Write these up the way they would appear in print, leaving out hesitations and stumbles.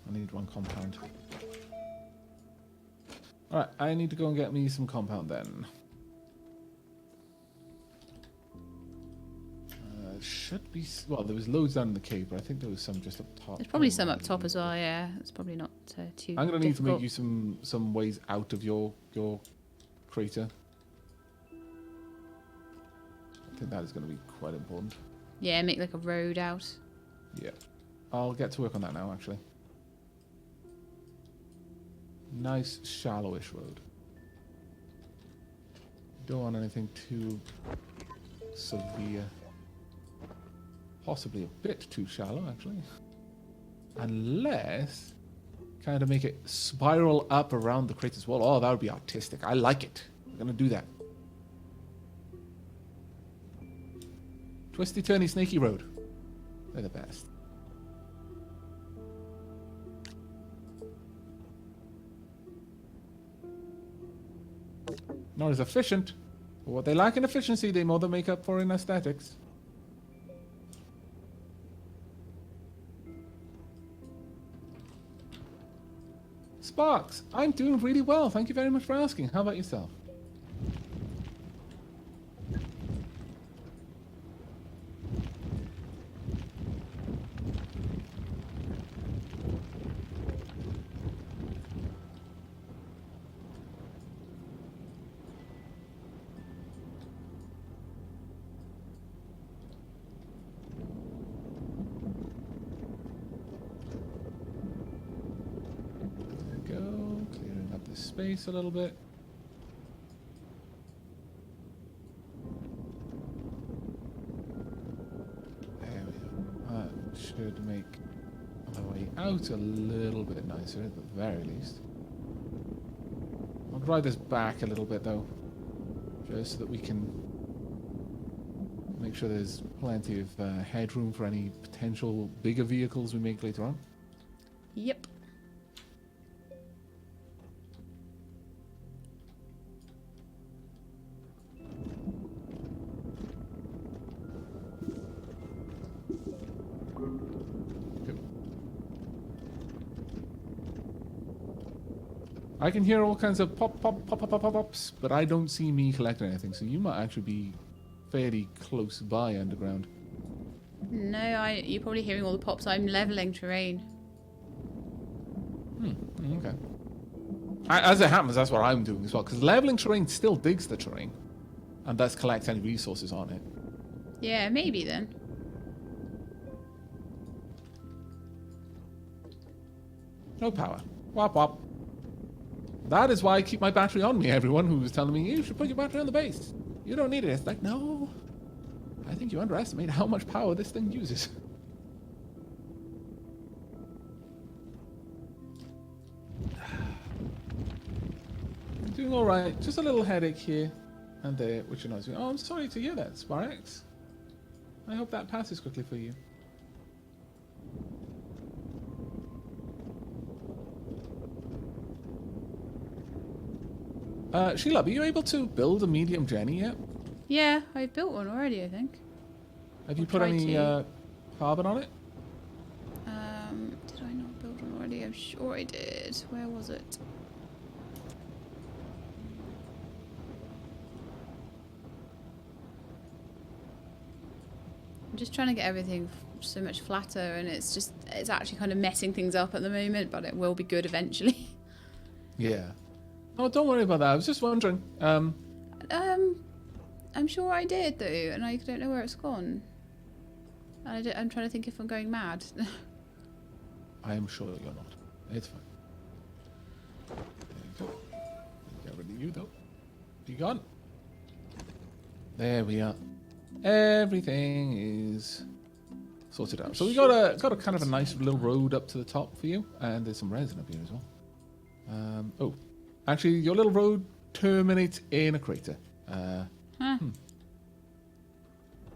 I need one compound. Alright, I need to go and get me some compound then. Should be... Well, there was loads down in the cave, but I think there was some just up top. There's probably some up top as well, yeah. It's probably not too I'm going to need to difficult. make you some ways out of your crater. I think that is going to be quite important. Yeah, make like a road out. Yeah. I'll get to work on that now, actually. Nice, shallowish road. Don't want anything too severe. Possibly a bit too shallow, actually. Unless... kind of make it spiral up around the crater's wall. Oh, that would be artistic. I like it. We're going to do that. Twisty, turny, snaky road. They're the best. Not as efficient. But what they lack in efficiency, they more than make up for in aesthetics. Sparks, I'm doing really well. Thank you very much for asking. How about yourself? Space a little bit. There we go. That should make the way out a little bit nicer at the very least. I'll drive this back a little bit though, just so that we can make sure there's plenty of headroom for any potential bigger vehicles we make later on. Yep. I can hear all kinds of pops, but I don't see me collecting anything, so you might actually be fairly close by underground. No, you're probably hearing all the pops. I'm leveling terrain. Okay. As it happens, that's what I'm doing as well, because leveling terrain still digs the terrain, and thus collects any resources on it. Yeah, maybe then. No power. Wop wop. That is why I keep my battery on me, everyone who was telling me, you should put your battery on the base. You don't need it. It's like, no. I think you underestimate how much power this thing uses. I'm doing alright. Just a little headache here and there, which annoys me. Oh, I'm sorry to hear that, Sparx. I hope that passes quickly for you. Sheila, are you able to build a medium Jenny yet? Yeah, I built one already, I think. Have you put any carbon on it? Did I not build one already? I'm sure I did. Where was it? I'm just trying to get everything so much flatter, and it's actually kind of messing things up at the moment, but it will be good eventually. Yeah. Oh, don't worry about that. I was just wondering. I'm sure I did though, and I don't know where it's gone. And I'm trying to think if I'm going mad. I am sure you're not. It's fine. There you go. Get rid of you though. You gone? There we are. Everything is sorted out. So we got a kind of a nice little road up to the top for you, and there's some resin up here as well. Oh, actually, your little road terminates in a crater.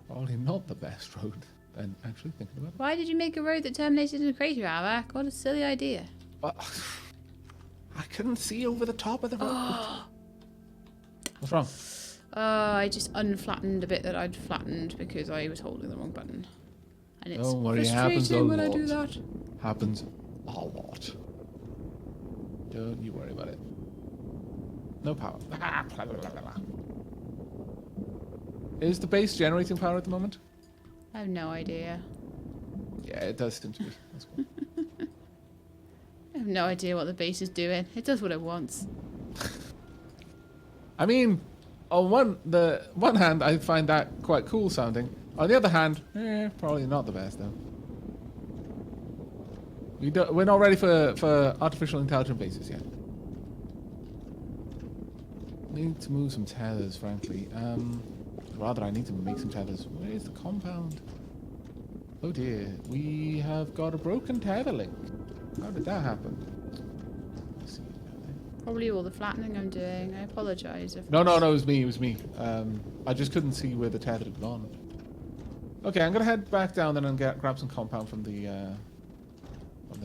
Probably not the best road. Then actually thinking about it. Why did you make a road that terminated in a crater, Aavak? What a silly idea. Well, I couldn't see over the top of the road. What's wrong? I just unflattened a bit that I'd flattened because I was holding the wrong button. And it's Don't worry, it frustrating happens a when I lot. do that. Happens A lot. Don't you worry about it. No power. Ah, blah, blah, blah, blah. Is the base generating power at the moment? I have no idea. Yeah, it does seem to be. That's cool. I have no idea what the base is doing. It does what it wants. I mean, on the one hand, I find that quite cool sounding. On the other hand, probably not the best though. We're not ready for artificial intelligent bases yet. Need to move some tethers, frankly. Rather, I need to make some tethers. Where's the compound? Oh dear, we have got a broken tether link. How did that happen? Let's see. Probably all the flattening I'm doing. I apologise. No, it was me. It was me. I just couldn't see where the tether had gone. Okay, I'm gonna head back down then and grab some compound from the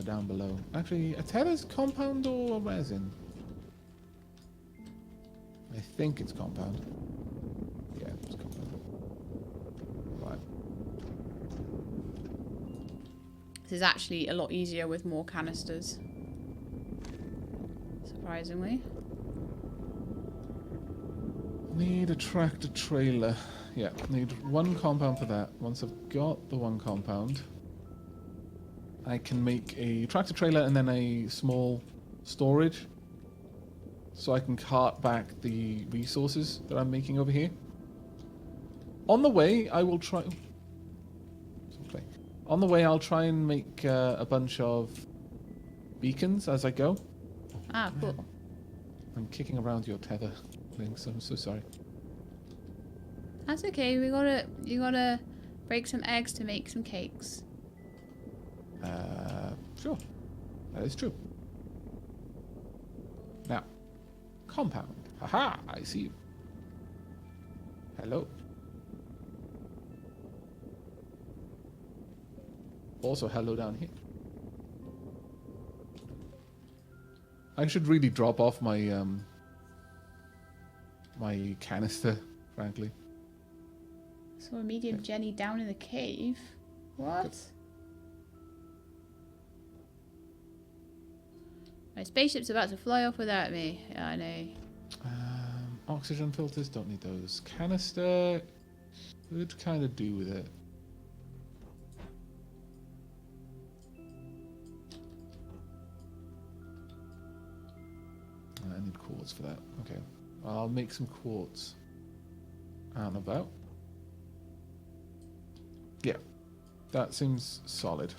down below. Actually, a tether's compound or a resin? I think it's compound. Yeah, it's compound. Right. This is actually a lot easier with more canisters. Surprisingly. Need a tractor trailer. Yeah, need one compound for that. Once I've got the one compound, I can make a tractor trailer and then a small storage, so I can cart back the resources that I'm making over here. On the way, I will try... Okay. On the way, I'll try and make a bunch of beacons as I go. Ah, cool. I'm kicking around your tether things, so I'm so sorry. That's okay. You gotta break some eggs to make some cakes. Sure. That is true. Now, compound. Haha, I see you. Hello. Also, hello down here. I should really drop off my my canister, frankly. So a medium Jenny down in the cave. What? Good. My spaceship's about to fly off without me. Yeah, I know. Oxygen filters, don't need those. Canister, could kind of do with it. I need quartz for that. Okay. I'll make some quartz out and about. Yeah. That seems solid.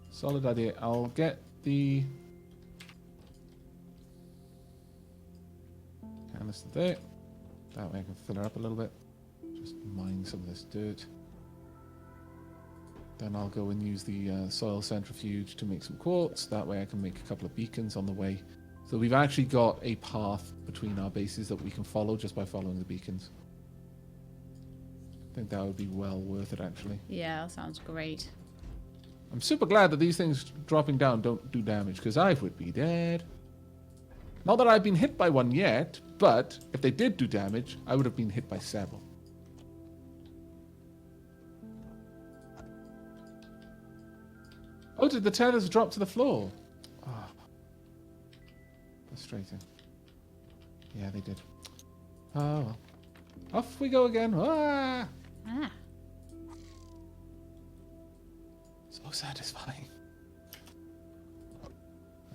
Solid idea. I'll get the canister there. That way I can fill her up a little bit. Just mine some of this dirt. Then I'll go and use the soil centrifuge to make some quartz. That way I can make a couple of beacons on the way. So we've actually got a path between our bases that we can follow just by following the beacons. I think that would be well worth it, actually. Yeah, that sounds great. I'm super glad that these things dropping down don't do damage, because I would be dead. Not that I've been hit by one yet, but if they did do damage, I would have been hit by several. Oh, did the tethers drop to the floor? Oh. Frustrating. Yeah, they did. Oh, well. Off we go again. Ah! Ah. So satisfying.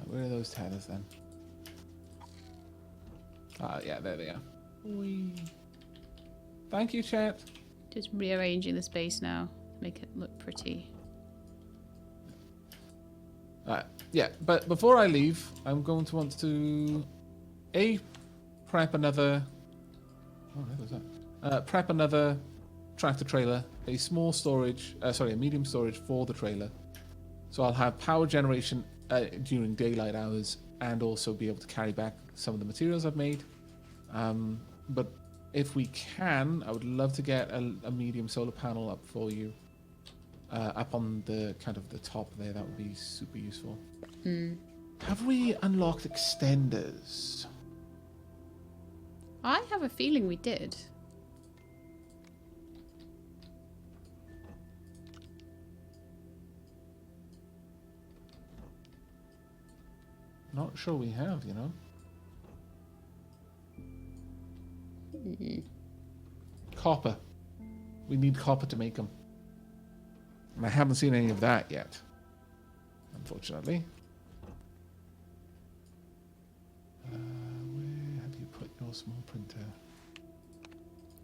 Where are those tethers then? Ah, yeah, there they are. Whee. Thank you, chat. Just rearranging the space now. Make it look pretty. Yeah, but before I leave, I'm going to want to prep another. Oh, what was that? Prep another tractor trailer, a small storage, a medium storage for the trailer. So I'll have power generation during daylight hours, and also be able to carry back some of the materials I've made. But if we can, I would love to get a medium solar panel up for you. Up on the kind of the top there, that would be super useful. Have we unlocked extenders? I have a feeling we did. Not sure we have, you know. Copper. We need copper to make them. And I haven't seen any of that yet, unfortunately. Where have you put your small printer?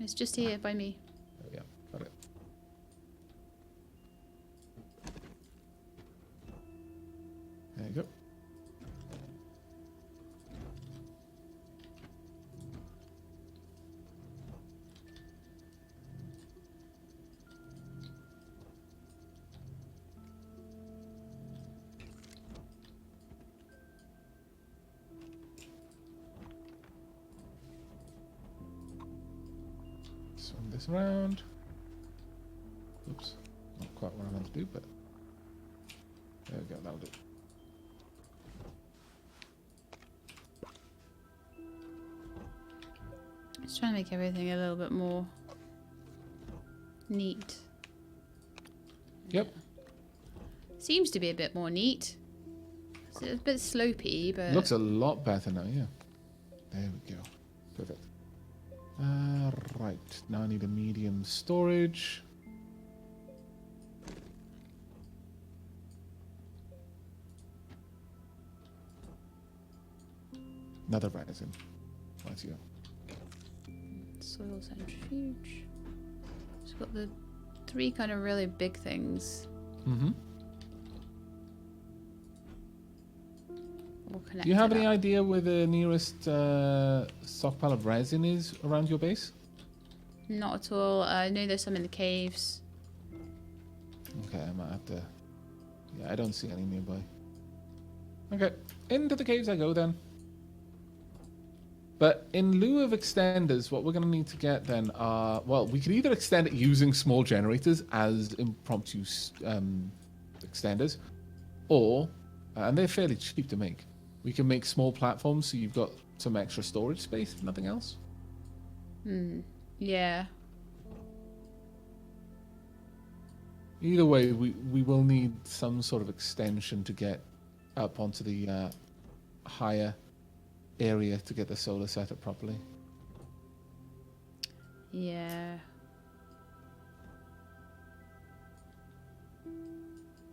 It's just here by me. Oh, yeah, got it. There you go. Swing this around. Oops, not quite what I meant to do, but there we go, that'll do. Just trying to make everything a little bit more neat. Yep. Seems to be a bit more neat. It's a bit slopey, but... Looks a lot better now, yeah. There we go. Perfect. Right, now I need a medium storage. Another resin. Right here. Soil centrifuge. It's got the 3 kind of really big things. Mm-hmm. All connected Do you have any up. idea where the nearest stockpile of resin is around your base? Not at all. I know there's some in the caves. Okay, I might have to... Yeah, I don't see any nearby. Okay, into the caves I go then. But in lieu of extenders, what we're going to need to get then are... Well, we could either extend it using small generators as impromptu extenders, or... and they're fairly cheap to make. We can make small platforms so you've got some extra storage space, if nothing else. Yeah. Either way, we will need some sort of extension to get up onto the higher area to get the solar set up properly. Yeah.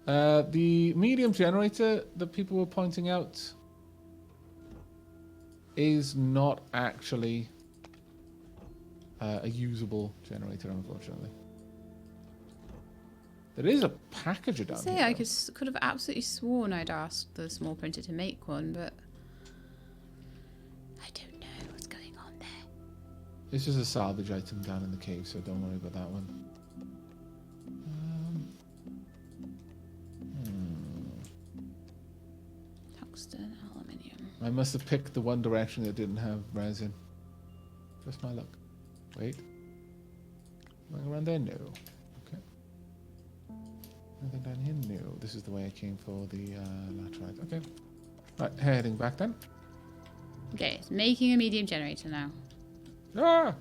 The medium generator that people were pointing out is not actually a usable generator, unfortunately. There is a packager down here. I could have absolutely sworn I'd asked the small printer to make one, but I don't know what's going on there. It's just a salvage item down in the cave, so don't worry about that one. Tungsten, aluminium. I must have picked the one direction that didn't have resin. Just my luck. Wait. Going around there? No. Okay. Nothing down here? No. This is the way I came for the laterite. Okay. Right, heading back then. Okay, it's making a medium generator now. Ah!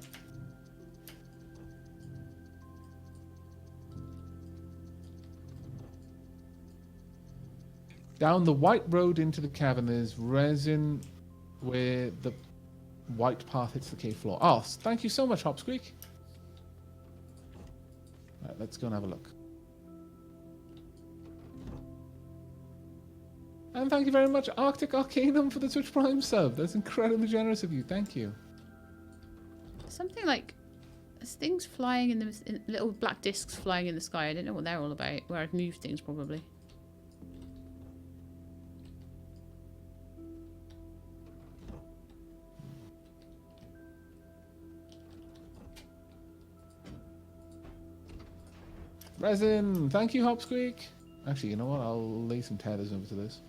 Down the white road into the cavern, there's resin where the white path hits the cave floor. Oh, thank you so much, Hopsqueak. Right, let's go and have a look. And thank you very much, Arctic Arcanum, for the Twitch Prime sub. That's incredibly generous of you. Thank you. Something like there's things flying in little black discs flying in the sky. I don't know what they're all about. Where I've moved things probably. Resin! Thank you, Hopsqueak. Actually, you know what? I'll lay some tethers over to this.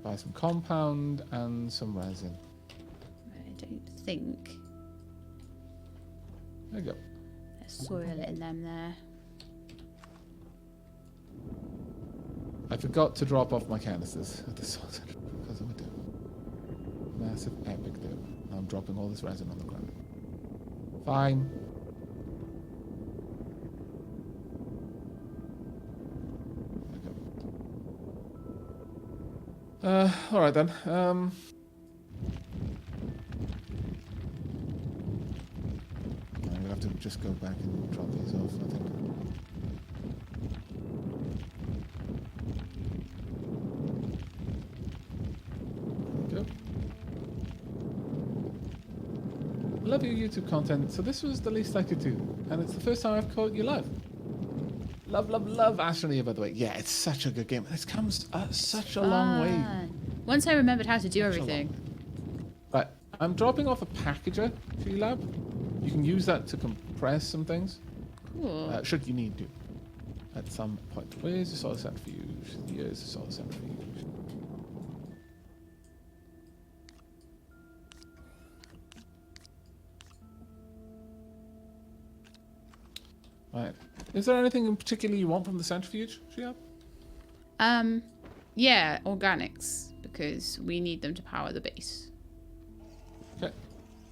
Buy some compound and some resin. I don't think There you go. there's soil in them there. I forgot to drop off my canisters at the source because I would do. massive epic do. I'm dropping all this resin on the ground. Fine. There we go. Alright then. I'm gonna have to just go back and drop these off, I think. Love your YouTube content, so this was the least I could do, and it's the first time I've caught you live. Love, love, love Astroneer, by the way. Yeah, it's such a good game. It's come such a long way. Once I remembered how to do everything. Right, I'm dropping off a packager to your lab. You can use that to compress some things. Cool. Should you need to. At some point. Where's the solar centrifuge? Here's the solar centrifuge. Right. Is there anything in particular you want from the centrifuge, Shihab? Yeah, organics, because we need them to power the base. Okay.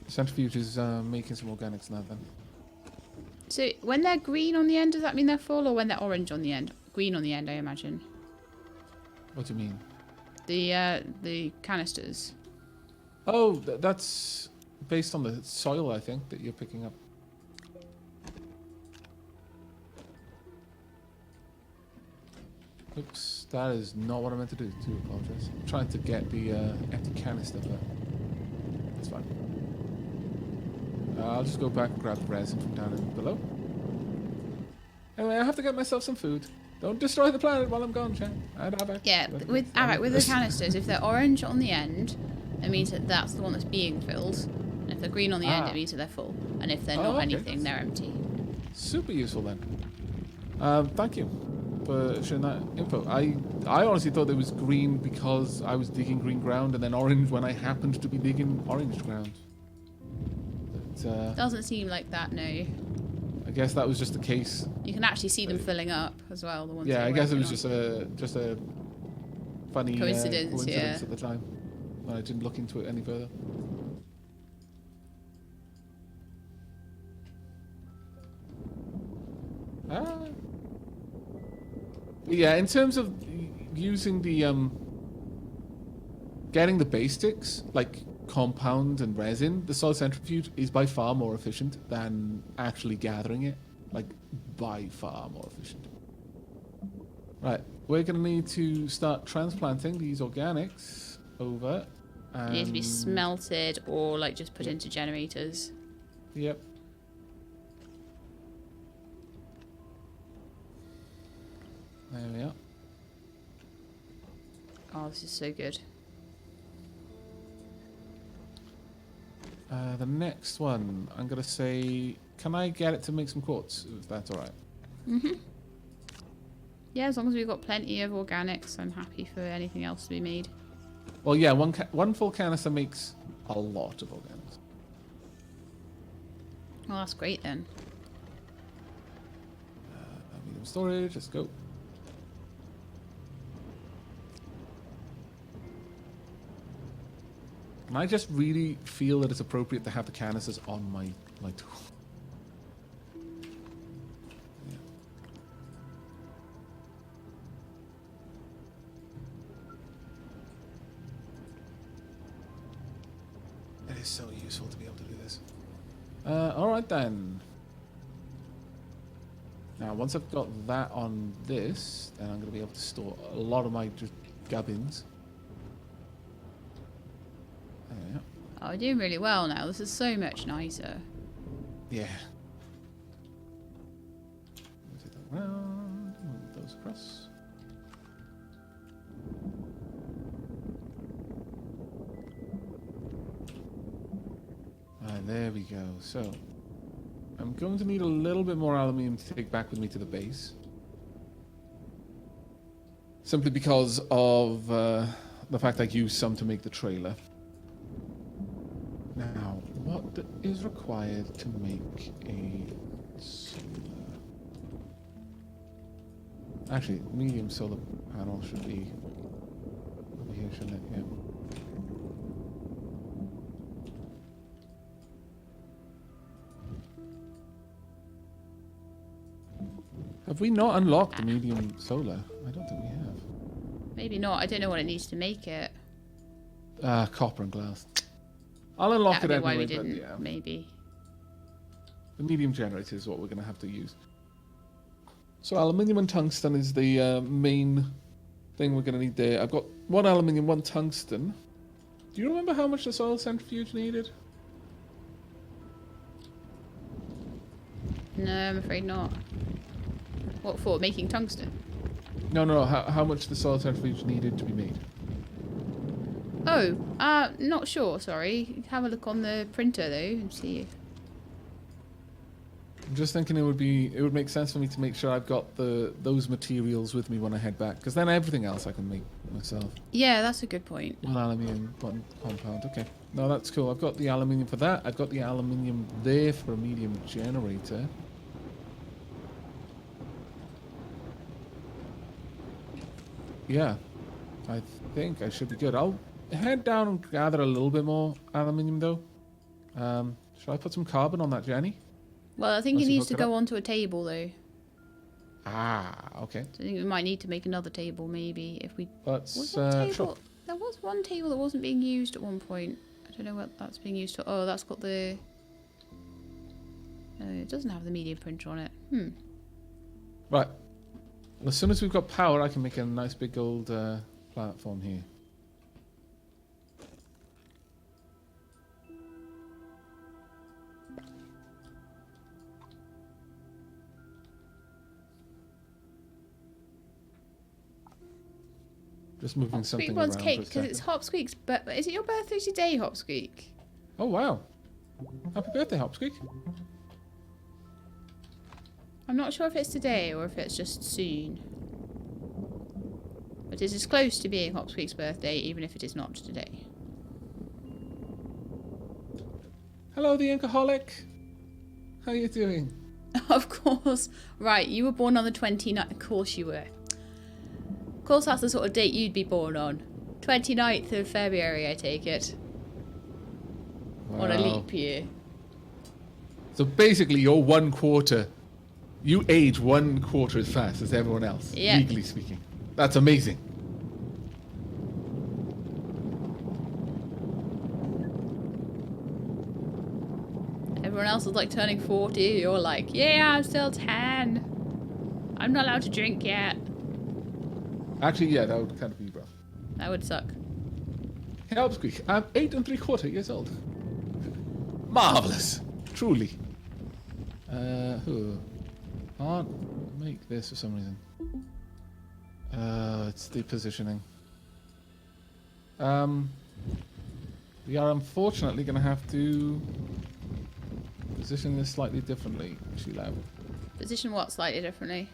The centrifuge is making some organics now then. So when they're green on the end, does that mean they're full, or when they're orange on the end? Green on the end, I imagine. What do you mean? The canisters. Oh, that's based on the soil, I think, that you're picking up. Oops, that is not what I meant to do. Do apologize. I'm trying to get the empty canister, but it's fine. I'll just go back and grab the resin from down below. Anyway, I have to get myself some food. Don't destroy the planet while I'm gone, Chan. And Aavak. Yeah, with Aavak, with the canisters, if they're orange on the end, it means that that's the one that's being filled. And if they're green on the end, it means that they're full. And if they're not anything, they're empty. Super useful then. Thank you for sharing that info. I honestly thought it was green because I was digging green ground, and then orange when I happened to be digging orange ground. But, doesn't seem like that, no. I guess that was just the case. You can actually see them filling up as well. The ones. Yeah, I guess it was just a funny coincidence at the time. I didn't look into it any further. Yeah, in terms of using the getting the basics like compound and resin, the soil centrifuge is by far more efficient than actually gathering it. Like, by far more efficient. Right, we're going to need to start transplanting these organics over. They need to be smelted or like just put into generators. Yep. There we are. Oh, this is so good. The next one, I'm going to say, can I get it to make some quartz, if that's alright? Mm-hmm. Yeah, as long as we've got plenty of organics, I'm happy for anything else to be made. Well, yeah, one full canister makes a lot of organics. Well, that's great then. Medium storage, let's go. And I just really feel that it's appropriate to have the canisters on my tool. Yeah. It is so useful to be able to do this. Alright then. Now, once I've got that on this, then I'm going to be able to store a lot of my gubbins. Yeah. Oh, we're doing really well now. This is so much nicer. Yeah. Take that round, move those across. Alright, there we go. So, I'm going to need a little bit more aluminium to take back with me to the base. Simply because of the fact I used some to make the trailer. Now, what is required to make a solar... Actually, medium solar panel should be over here, shouldn't it? Yeah. Have we not unlocked the medium solar? I don't think we have. Maybe not. I don't know what it needs to make it. Copper and glass. I'll unlock That'd it be why anyway, we didn't, but yeah. maybe. The medium generator is what we're going to have to use. So aluminium and tungsten is the main thing we're going to need there. I've got 1 aluminium, 1 tungsten. Do you remember how much the soil centrifuge needed? No, I'm afraid not. What for? Making tungsten? No. How much the soil centrifuge needed to be made? Oh, not sure, sorry. Have a look on the printer, though, and see. I'm just thinking it would make sense for me to make sure I've got those materials with me when I head back, because then everything else I can make myself. Yeah, that's a good point. 1 aluminium, 1 compound. Okay, no, that's cool. I've got the aluminium for that. I've got the aluminium there for a medium generator. Yeah, I think I should be good. I'll head down and gather a little bit more aluminium though. Should I put some carbon on that, Jenny? Well, I think it needs to go onto a table, though. Okay. So I think we might need to make another table, maybe, if we... Let's, table? sure. There was one table that wasn't being used at one point. I don't know what that's being used for. Oh, that's got the... it doesn't have the media printer on it. Right. Well, as soon as we've got power, I can make a nice big old platform here. Just moving something around for a cake second. because it's Hopsqueak's. But is it your birthday today, Hopsqueak? Oh wow! Happy birthday, Hopsqueak! I'm not sure if it's today or if it's just soon. But it is close to being Hopsqueak's birthday, even if it is not today. Hello, the Inkaholic. How you doing? Of course. Right, you were born on the 29th. Of course you were. Of course that's the sort of date you'd be born on. 29th of February, I take it. Wow. On a leap year. So basically, you're 1/4. You age 1/4 as fast as everyone else, yeah. Legally speaking. That's amazing. Everyone else is like turning 40. You're like, yeah, I'm still 10. I'm not allowed to drink yet. Actually, yeah, that would kind of be rough. That would suck. Hey, Hopsqueak, I'm 8 3/4 years old. Marvelous, truly. Can't make this for some reason. It's the positioning. We are unfortunately going to have to position this slightly differently, Sheila. Position what slightly differently?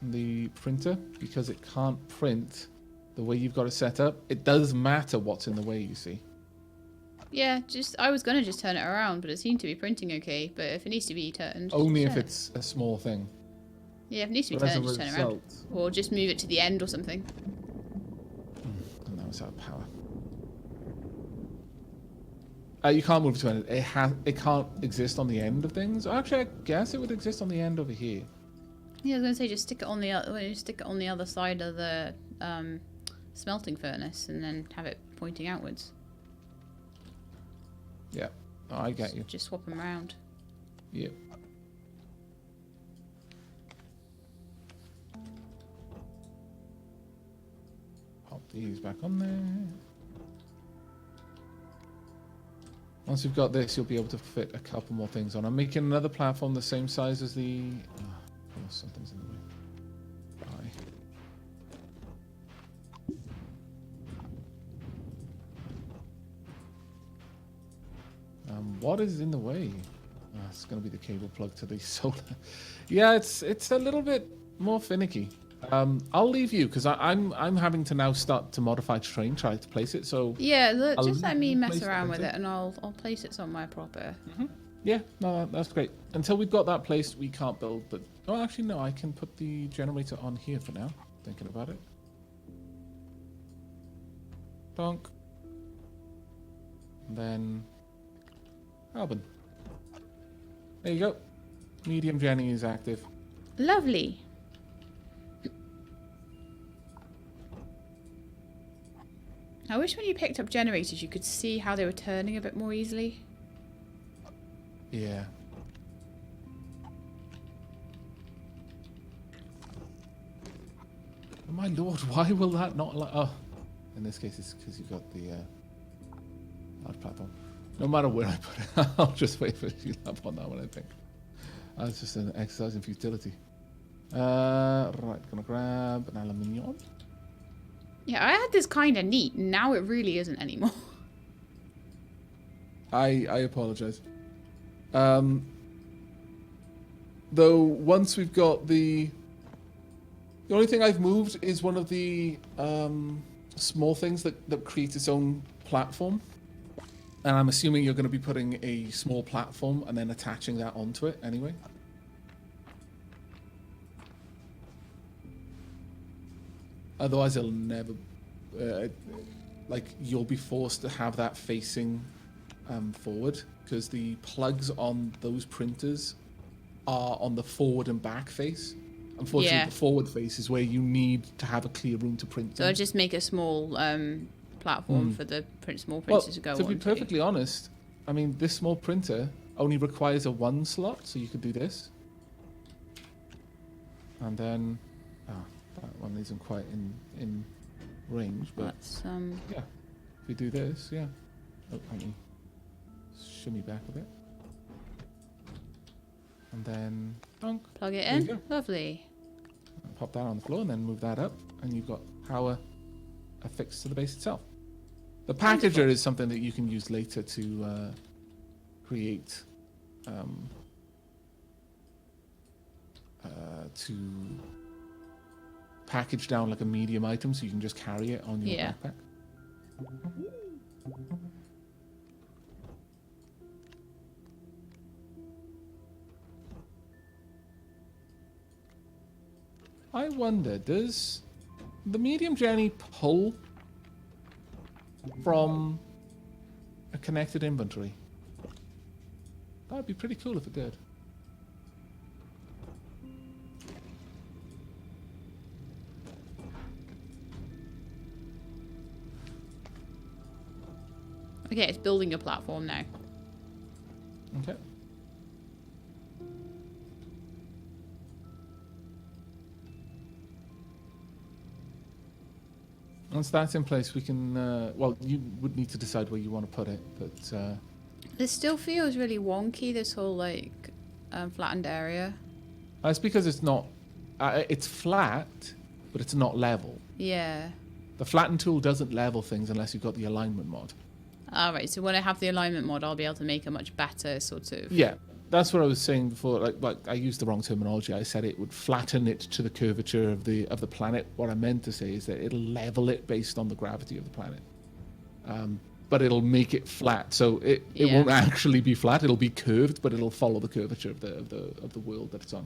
The printer, because it can't print the way you've got it set up. It does matter what's in the way, you see. Yeah, I was gonna just turn it around, but it seemed to be printing okay. But if it needs to be turned, only if it's a small thing. Yeah, if it needs to be But turned, just turn it around, or just move it to the end or something. And now it's out of power. You can't move it to end. It can't exist on the end of things. Actually, I guess it would exist on the end over here. Yeah, I was gonna say just stick it on the other side of the smelting furnace, and then have it pointing outwards. Yeah, oh, I get you. Just swap them around. Yep. Pop these back on there. Once you've got this, you'll be able to fit a couple more things on. I'm making another platform the same size as the... Oh, something's in the way. Bye. What is in the way? It's going to be the cable plug to the solar. Yeah, it's a little bit more finicky. I'll leave you because I'm having to now start to modify terrain, try to place it. So yeah, just let me mess around with it, and I'll place it somewhere proper. Mm-hmm. Yeah, no, that's great. Until we've got that placed, we can't build. But oh, actually, no, I can put the generator on here for now. Thinking about it. Donk. And then carbon. There you go. Medium Jenny is active. Lovely. I wish when you picked up generators you could see how they were turning a bit more easily. Yeah. Oh my lord, why will that not oh, in this case it's because you've got the large platform. No matter where I put it, I'll just wait for you up on that one, I think. That's just an exercise in futility. Right, gonna grab an aluminium. Yeah, I had this kind of neat, and now it really isn't anymore. I apologize. Though once we've got the only thing I've moved is one of the small things that creates its own platform. And I'm assuming you're going to be putting a small platform and then attaching that onto it anyway. Otherwise, it'll never... like, you'll be forced to have that facing forward, because the plugs on those printers are on the forward and back face. Unfortunately, Yeah. the forward face is where you need to have a clear room to print So them. I'll just make a small platform for the small Well, printers to go on. to be perfectly honest, I mean, this small printer only requires a 1 slot, so you could do this. And then... that one isn't quite in range, but... That's, yeah. If we do this, yeah. Oh, let me shimmy back a bit. And then... Donk. plug it There you in. go. Lovely. Pop that on the floor and then move that up, and you've got power affixed to the base itself. The packager is something that you can use later to create to package down like a medium item, so you can just carry it on your backpack. I wonder, does the medium journey pull from a connected inventory? That would be pretty cool if it did. Okay, it's building a platform now. Okay. Once that's in place, we can... well, you would need to decide where you want to put it, but... This still feels really wonky, this whole, like, flattened area. That's because it's not... it's flat, but it's not level. Yeah. The flatten tool doesn't level things unless you've got the alignment mod. Alright, so when I have the alignment mod, I'll be able to make a much better sort of... Yeah, that's what I was saying before. Like I used the wrong terminology. I said it would flatten it to the curvature of the planet. What I meant to say is that it'll level it based on the gravity of the planet. But it'll make it flat, so it won't actually be flat. It'll be curved, but it'll follow the curvature of the world that it's on.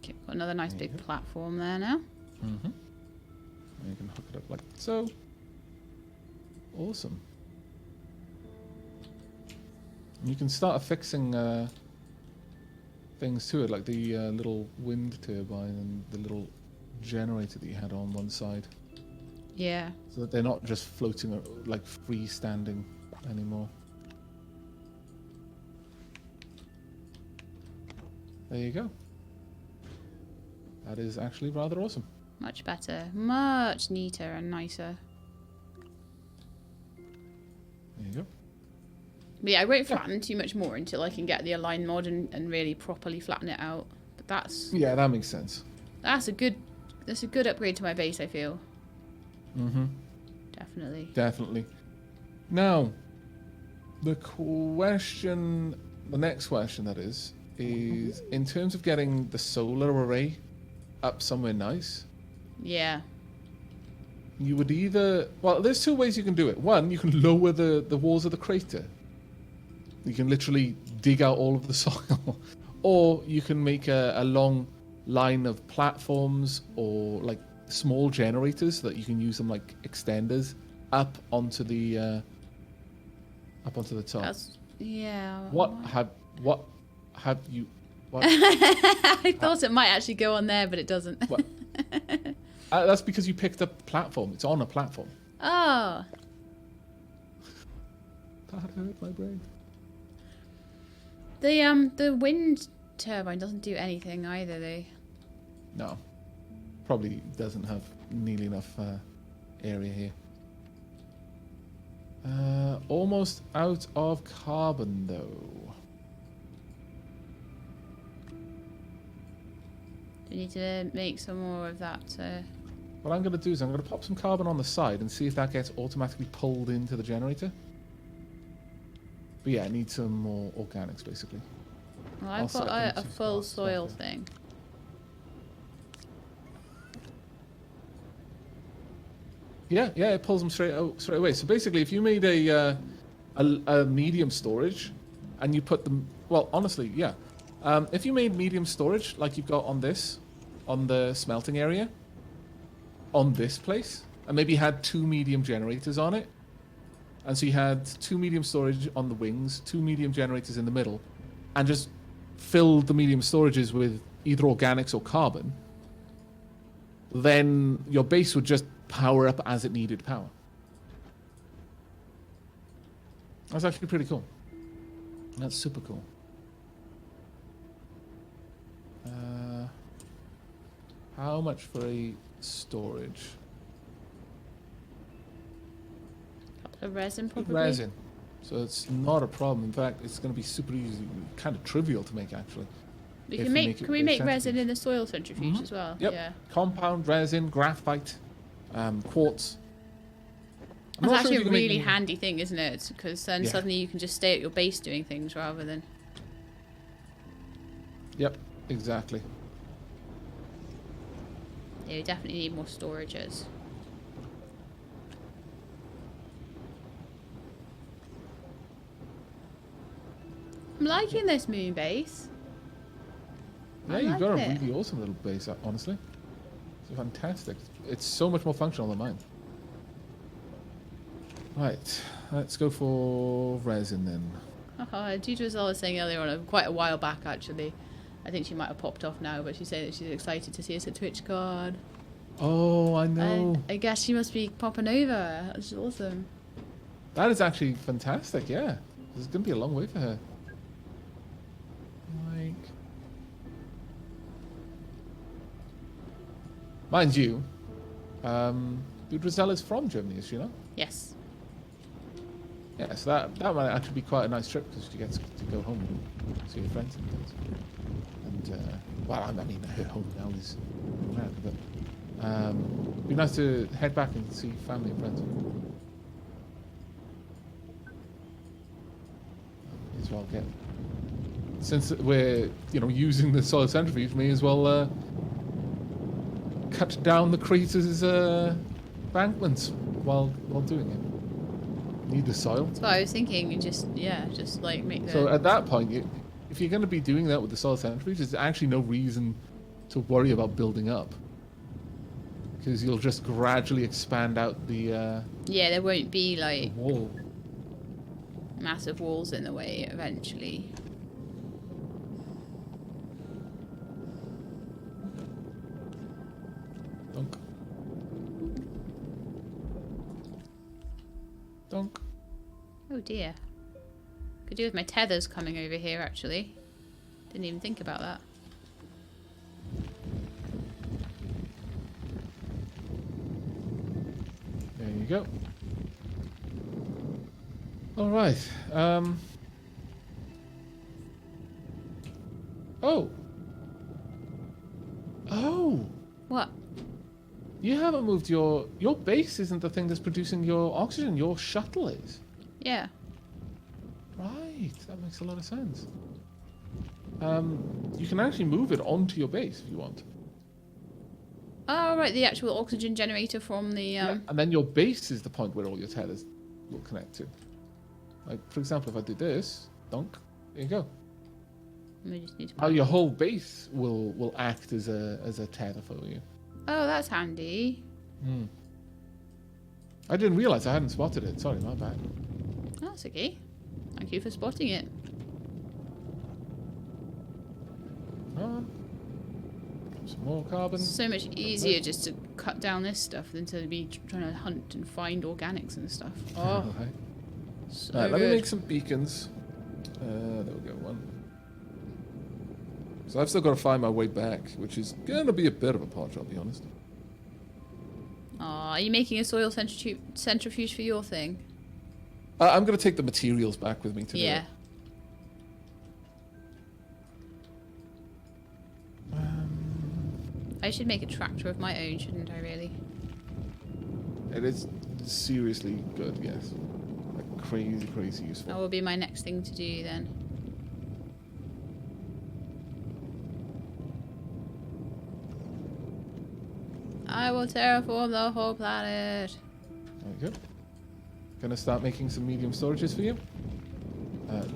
Okay, got another nice big platform there now. Mm-hmm. And you can hook it up like so. Awesome. You can start affixing things to it, like the little wind turbine and the little generator that you had on one side. Yeah. So that they're not just floating, like freestanding anymore. There you go. That is actually rather awesome. Much better. Much neater and nicer. There you go. But yeah, I won't flatten too much more until I can get the align mod and really properly flatten it out. But that's... Yeah, that makes sense. That's a good upgrade to my base, I feel. Mm-hmm. Definitely. Definitely. Now, the next question that is in terms of getting the solar array up somewhere nice, Yeah. you would either... Well, there's two ways you can do it. One, you can lower the walls of the crater. You can literally dig out all of the soil. Or you can make a long line of platforms or like small generators so that you can use them like extenders up onto the Up onto the top. Yeah. What have you? What? I thought it might actually go on there, but it doesn't. What? That's because you picked up platform. It's on a platform. Oh. That hurt my brain. The wind turbine doesn't do anything either, though. No. Probably doesn't have nearly enough area here. Almost out of carbon, though. Do we need to make some more of that? What I'm going to do is I'm going to pop some carbon on the side and see if that gets automatically pulled into the generator. But yeah, I need some more organics, basically. Well, I've got a full soil thing. Yeah, it pulls them straight away. So basically, if you made a medium storage, and you put them, well, honestly, yeah, if you made medium storage like you've got on the smelting area, on this place, and maybe had 2 medium generators on it, and so you had 2 medium storage on the wings, 2 medium generators in the middle, and just filled the medium storages with either organics or carbon, then your base would just power up as it needed power. That's actually pretty cool. That's super cool. How much for a storage? Couple of resin, probably. Resin. So it's not a problem. In fact, it's going to be super easy, kind of trivial to make, actually. Can we make resin in the soil centrifuge as well? Yep. Yeah. Compound resin, graphite, quartz. That's actually a really handy thing, isn't it? Because then suddenly you can just stay at your base doing things rather than... Yep, exactly. Yeah, we definitely need more storages. I'm liking this moon base. Yeah, you've got a really awesome little base, honestly. It's fantastic. It's so much more functional than mine. Right, let's go for resin then. Due to as I was saying earlier on, quite a while back actually, I think she might have popped off now, but she's saying that she's excited to see us at TwitchCon. Oh, I know. I guess she must be popping over. That's awesome. That is actually fantastic, yeah. It's going to be a long way for her. Like... Mind you, Rosella is from Germany, is she not? Yes. Yeah, so that might actually be quite a nice trip because she gets to go home and see her friends and things. And, well, I mean, her home now is America, but it'd be nice to head back and see family and friends. As well get, since we're, using the solar centrifuge, may as well cut down the crater's bankments while doing it. Need the soil. That's what I was thinking. You just like make the... So at that point, if you're going to be doing that with the solar centrifuge, there's actually no reason to worry about building up. Because you'll just gradually expand out the... yeah, there won't be like... wall. Massive walls in the way eventually. Dunk. Dunk. Oh dear. Could do with my tethers coming over here actually. Didn't even think about that. There you go. All right. Oh. Oh. What? You haven't moved your base isn't the thing that's producing your oxygen. Your shuttle is. Yeah. Right. That makes a lot of sense. You can actually move it onto your base if you want. Oh, right. The actual oxygen generator from the... Yeah, and then your base is the point where all your tethers will connect to. Like, for example, if I do this, dunk, there you go. We just need to... Now your whole base will act as a tether for you. Oh, that's handy. I didn't realize I hadn't spotted it. Sorry, my bad. That's okay. Thank you for spotting it. Some more carbon. So much easier just to cut down this stuff than to be trying to hunt and find organics and stuff. Oh, Right. so Let me good. make some beacons. There we go, one. So I've still got to find my way back, which is going to be a bit of a podge, I'll be honest. Aw, are you making a soil centrifuge for your thing? I'm going to take the materials back with me to do Yeah. it. I should make a tractor of my own, shouldn't I, really? It is seriously good, yes. Like crazy, crazy useful. That will be my next thing to do then. I will terraform the whole planet. There we go. Gonna start making some medium storages for you.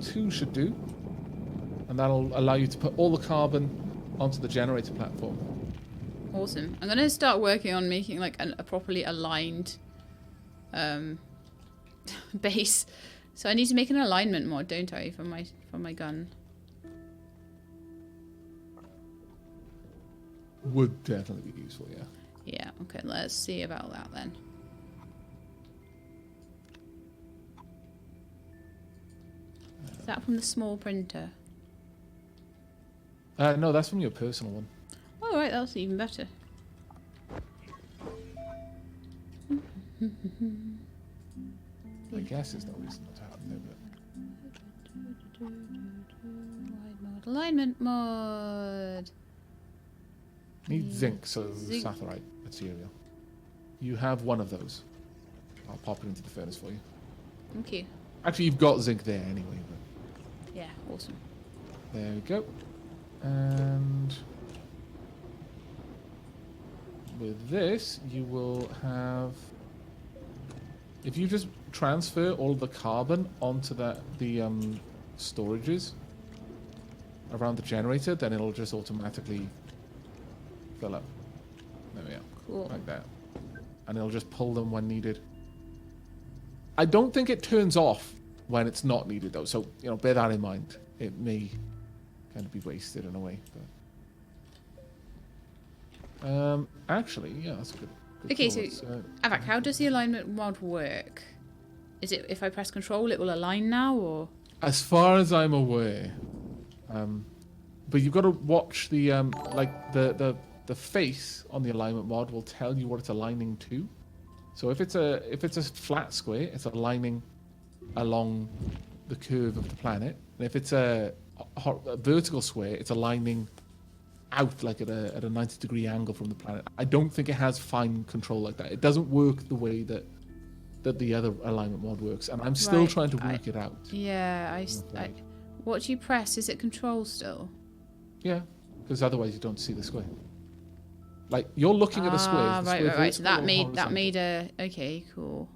2 should do. And that'll allow you to put all the carbon onto the generator platform. Awesome. I'm gonna start working on making like a properly aligned base. So I need to make an alignment mod, don't I, for my gun? Would definitely be useful, yeah. Yeah. Okay. Let's see about that then. Is that from the small printer? No, that's from your personal one. Oh, right, that's even better. I guess there's no reason not to have it, but... Wide mode, alignment mode. Need zinc, so Zinc. satellite material. You have one of those. I'll pop it into the furnace for you. Thank you. Actually, you've got zinc there anyway, but... Yeah, awesome. There we go. And... with this, you will have... if you just transfer all the carbon onto the storages around the generator, then it'll just automatically fill up. There we are. Cool. Like that. And it'll just pull them when needed. I don't think it turns off when it's not needed, though. So, you know, bear that in mind. It may kind of be wasted in a way. But... actually, yeah, that's a good Okay, thought. so Aavak, how does the alignment mod work? Is it if I press control, it will align now, or? As far as I'm aware, but you've got to watch the like the face on the alignment mod will tell you what it's aligning to. So if it's a flat square, it's aligning along the curve of the planet, and if it's a vertical square, it's aligning out like at a 90-degree angle from the planet. I don't think it has fine control like that. It doesn't work the way that the other alignment mod works, and I'm still trying to work it out. Yeah, I what do you press? Is it control still? Yeah, because otherwise you don't see the square. Like you're looking at the square. Ah, right. So that made a okay, cool.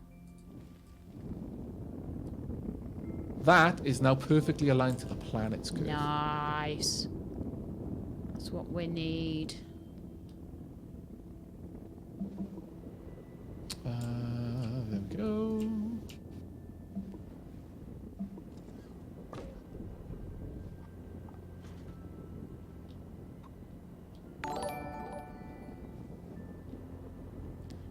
That is now perfectly aligned to the planet's curve. Nice. That's what we need. There we go.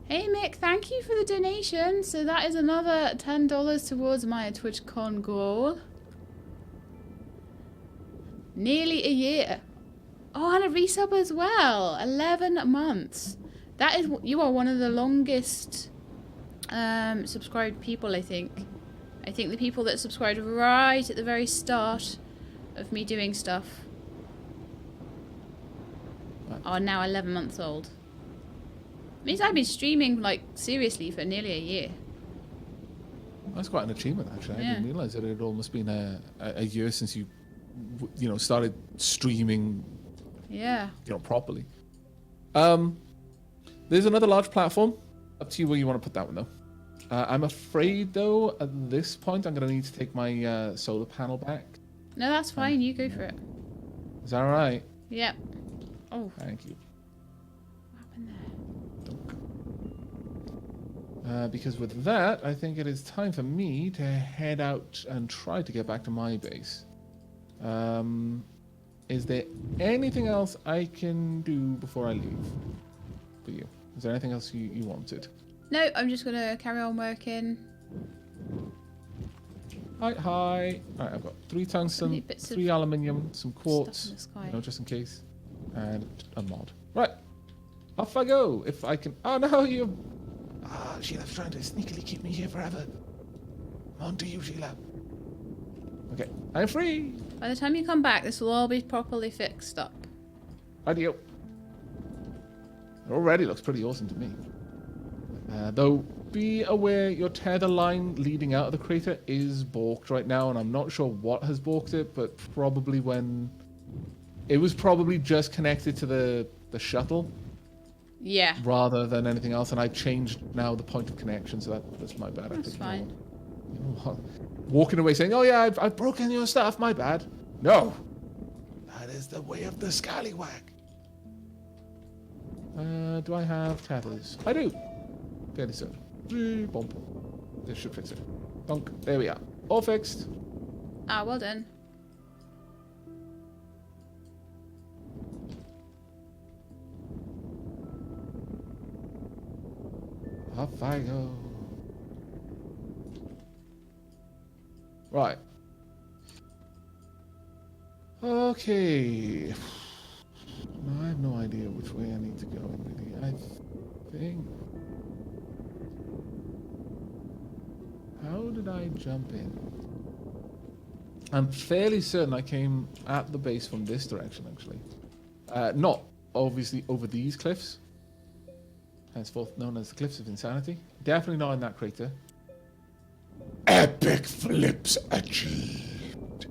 Hey Mick, thank you for the donation. So that is another $10 towards my TwitchCon goal. Nearly a year. Oh, and a resub as well. 11 months. That is, you are one of the longest subscribed people, I think. I think the people that subscribed right at the very start of me doing stuff are now 11 months old. Means I've been streaming, like, seriously for nearly a year. That's quite an achievement, actually. Yeah. I didn't realise that it had almost been a year since you started streaming. Yeah. Properly. There's another large platform. Up to you where you want to put that one, though. I'm afraid, though, at this point, I'm going to need to take my solar panel back. No, that's fine. You go for it. Is that all right? Yep. Oh. Thank you. What happened Because with that, I think it is time for me to head out and try to get back to my base. Is there anything else I can do before I leave for you? Is there anything else you wanted? No, I'm just gonna carry on working. Hi. Alright, I've got 3 tungsten, Any bits 3 aluminium, some quartz, stuff in the sky. you know, just in case, and a mod. Right, off I go. If I can. Oh no, you. Ah, Sheila's trying to sneakily keep me here forever. On to you, Sheila. Okay, I'm free. By the time you come back, this will all be properly fixed up. Rightio. It already looks pretty awesome to me. Though, be aware your tether line leading out of the crater is balked right now, and I'm not sure what has balked it, but probably when... It was probably just connected to the shuttle. Yeah. Rather than anything else, and I changed now the point of connection, so that's my bad. That's fine. You know what? Walking away saying, oh yeah, I've broken your stuff, my bad. No! That is the way of the scallywag. Do I have tethers? I do. Fairly certain. Bump. This should fix it. Dunk. There we are. All fixed. Ah, well done. Off I go. Right. Okay. I have no idea which way I need to go, really. I think... How did I jump in? I'm fairly certain I came at the base from this direction, actually. Not, obviously, over these cliffs. Henceforth known as the Cliffs of Insanity. Definitely not in that crater. Epic flips achieved.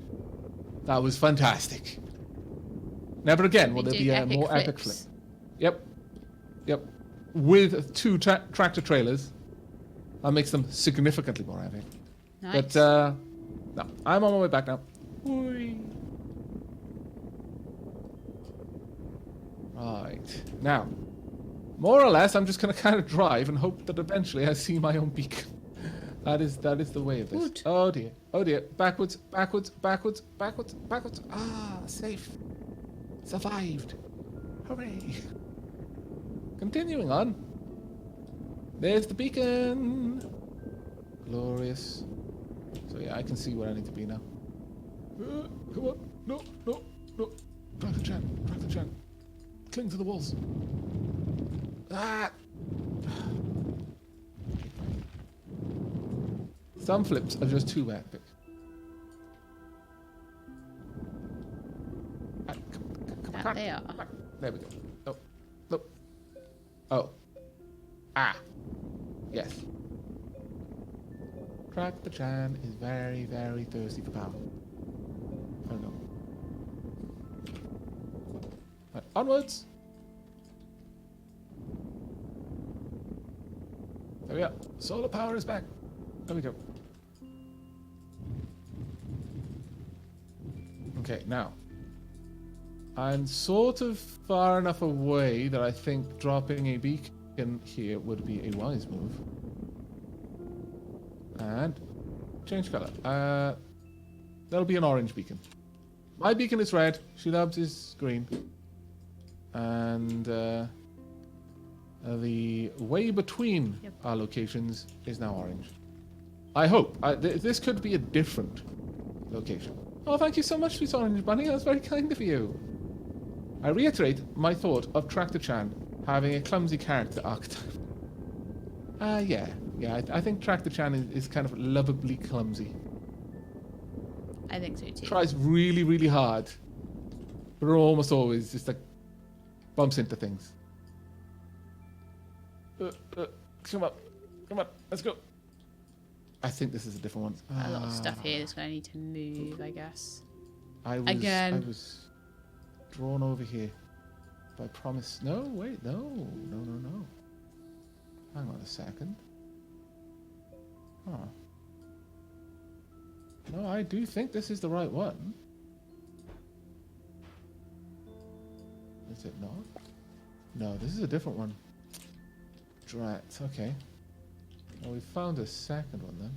That was fantastic. Never again will there be a more epic flip. Yep. With 2 tractor trailers. That makes them significantly more epic. Nice. But, no. I'm on my way back now. Whee. Right. Now, more or less, I'm just going to kind of drive and hope that eventually I see my own beacon. That is the way of this. Good. Oh dear. Backwards. Ah, safe. Survived. Hooray. Continuing on. There's the beacon. Glorious. So yeah, I can see where I need to be now. Come on. No. Tractor Chan. Cling to the walls. Ah. Some flips are just too epic. That they are. There we go. Nope. Oh. Ah. Yes. Tractor Chan is very, very thirsty for power. Oh no. Right, onwards. There we are. Solar power is back. There we go. Okay, now. I'm sort of far enough away that I think dropping a beacon here would be a wise move. And change color. That'll be an orange beacon. My beacon is red. Sheilab's is green. And the way between our locations is now orange. I hope. This could be a different location. Oh, thank you so much, Sweet Orange Bunny. That's very kind of you. I reiterate my thought of Tractor Chan having a clumsy character archetype. Yeah, I think Tractor Chan is kind of lovably clumsy. I think so too. Tries really, really hard, but almost always just like bumps into things. Come on, let's go. I think this is a different one. A lot of stuff here that's going to need to move, I guess. I was drawn over here by promise. No, wait, no. Hang on a second. Huh. No, I do think this is the right one. Is it not? No, this is a different one. Drat, okay. Well, we found a second one then.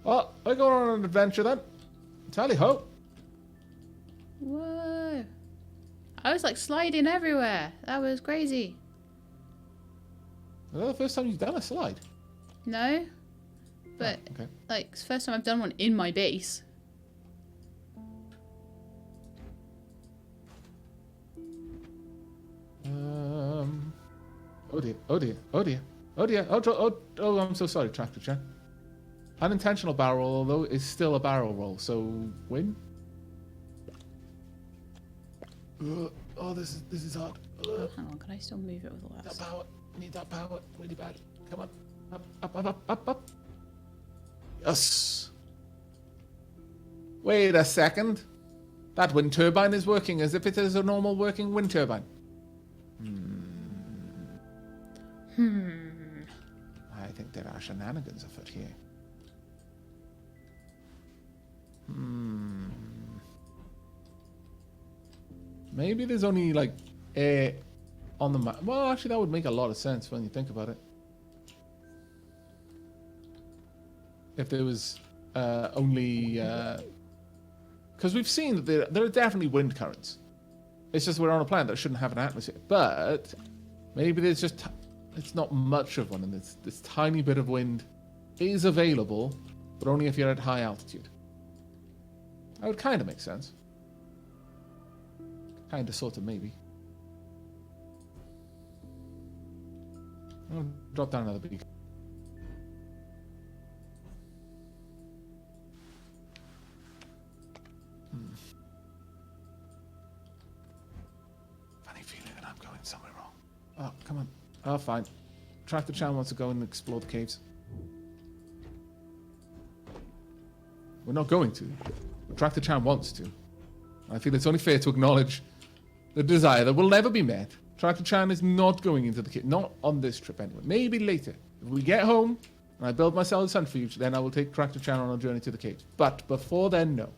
Well, we're going on an adventure then. Tally ho. Whoa. I was like sliding everywhere. That was crazy. Is that the first time you've done a slide? No? But, Oh, okay. like, it's the first time I've done one in my base. Oh dear, oh dear, oh dear, oh dear, oh, I'm so sorry, Tractor Chan. Unintentional barrel roll, although, is still a barrel roll, so win. Oh, this is hard. Hang on, can I still move it with all that That stuff? power, need that power, really bad. Come on, up. Yes. Wait a second. That wind turbine is working as if it is a normal working wind turbine. I think there are shenanigans afoot here. Maybe there's only like air on the map. Well, actually, that would make a lot of sense when you think about it. If there was only... Because we've seen that there are definitely wind currents. It's just we're on a planet that shouldn't have an atmosphere. But maybe there's just... It's not much of one, and this tiny bit of wind is available, but only if you're at high altitude. That would kind of make sense. Kind of, sort of, maybe. I'll drop down another beacon. Funny feeling that I'm going somewhere wrong. Oh, come on. Oh, fine. Tractor Chan wants to go and explore the caves. We're not going to. But Tractor Chan wants to. I feel it's only fair to acknowledge the desire that will never be met. Tractor Chan is not going into the cave. Not on this trip anyway. Maybe later. If we get home and I build myself a centrifuge, then I will take Tractor Chan on a journey to the caves. But before then, no.